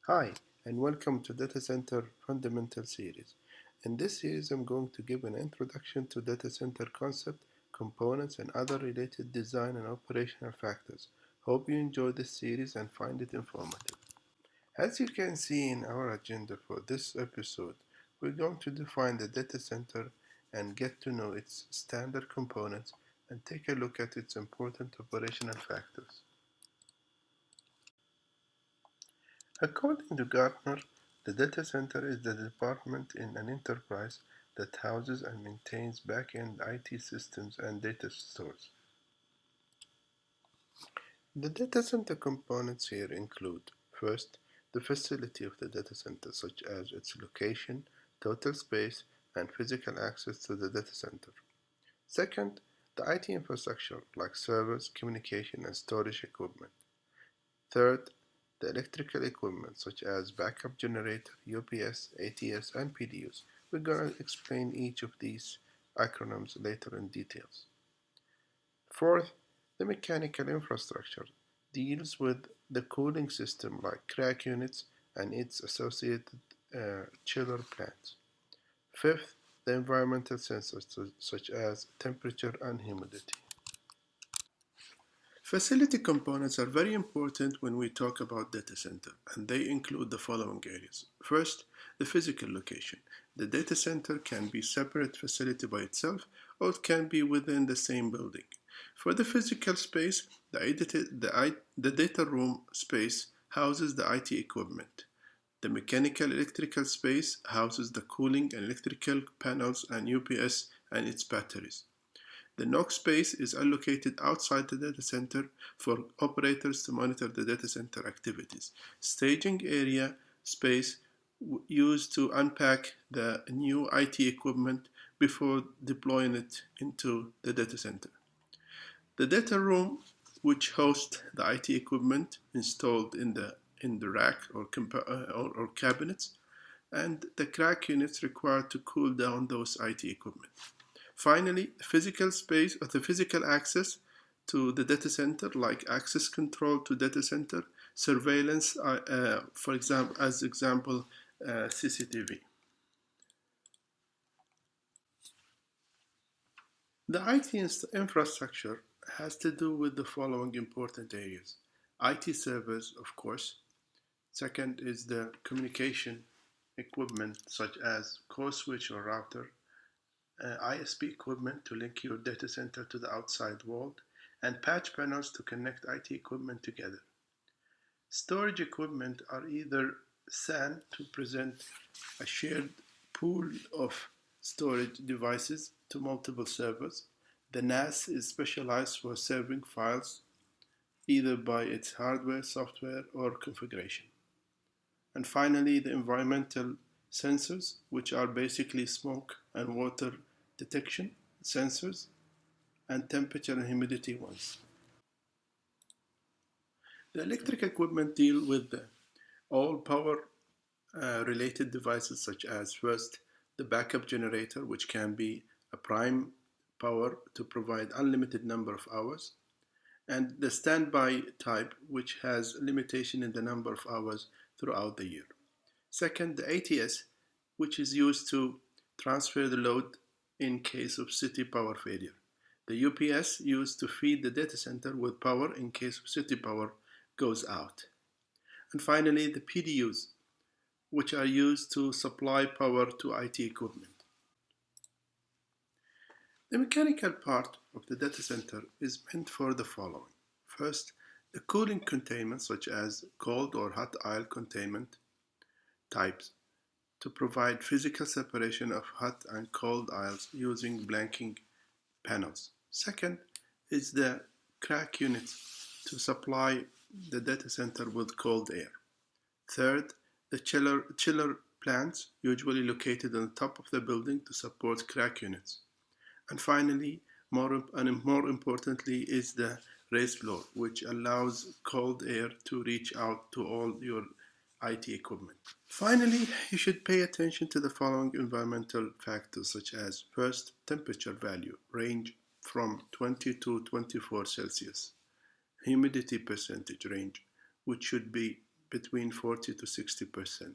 Hi, and welcome to Data Center Fundamental Series. In this series, I'm going to give an introduction to data center concept, components, and other related design and operational factors. Hope you enjoy this series and find it informative. As you can see in our agenda for this episode, we're going to define the data center and get to know its standard components and take a look at its important operational factors. According to Gartner, the data center is the department in an enterprise that houses and maintains back-end IT systems and data stores. The data center components here include, first, the facility of the data center, such as its location, total space, and physical access to the data center. Second, the IT infrastructure, like servers, communication, and storage equipment. Third, the electrical equipment such as backup generator, UPS, ATS, and PDUs. We're going to explain each of these acronyms later in details. Fourth, the mechanical infrastructure deals with the cooling system like CRAC units and its associated chiller plants. Fifth, the environmental sensors such as temperature and humidity. Facility components are very important when we talk about data center, and they include the following areas. First, the physical location. The data center can be a separate facility by itself, or it can be within the same building. For the physical space, the data room space houses the IT equipment. The mechanical electrical space houses the cooling and electrical panels and UPS and its batteries. The NOC space is allocated outside the data center for operators to monitor the data center activities. Staging area space used to unpack the new IT equipment before deploying it into the data center. The data room, which hosts the IT equipment installed in the rack or cabinets, and the CRAC units required to cool down those IT equipment. Finally, physical space or the physical access to the data center, like access control to data center, surveillance, for example, CCTV. The IT infrastructure has to do with the following important areas. IT servers, of course. Second is the communication equipment such as core switch or router, ISP equipment to link your data center to the outside world, and patch panels to connect IT equipment together. Storage equipment are either SAN to present a shared pool of storage devices to multiple servers. The NAS is specialized for serving files either by its hardware, software, or configuration. And finally, the environmental sensors, which are basically smoke and water detection sensors, and temperature and humidity ones. The electric equipment deal with all power related devices such as first the backup generator, which can be a prime power to provide unlimited number of hours, and the standby type, which has limitation in the number of hours throughout the year. Second, the ATS, which is used to transfer the load in case of city power failure. The UPS used to feed the data center with power in case of city power goes out. And finally, the PDUs, which are used to supply power to IT equipment. The mechanical part of the data center is meant for the following. First, the cooling containment, such as cold or hot aisle containment types, to provide physical separation of hot and cold aisles using blanking panels. Second is the CRAC units to supply the data center with cold air. Third, the chiller plants, usually located on the top of the building to support CRAC units. And finally, more importantly, is the raised floor, which allows cold air to reach out to all your IT equipment. Finally, you should pay attention to the following environmental factors such as first, temperature value, range from 20 to 24 Celsius. Humidity percentage range, which should be between 40 to 60%.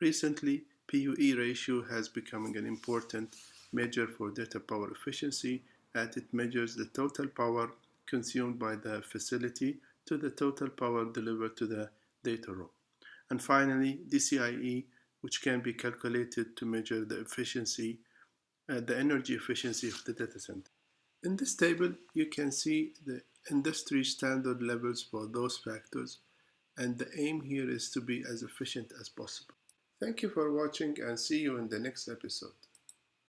Recently, PUE ratio has become an important measure for data power efficiency as it measures the total power consumed by the facility to the total power delivered to the data room. And finally, DCIE, which can be calculated to measure the energy efficiency of the data center. In this table, you can see the industry standard levels for those factors, and the aim here is to be as efficient as possible. Thank you for watching and see you in the next episode.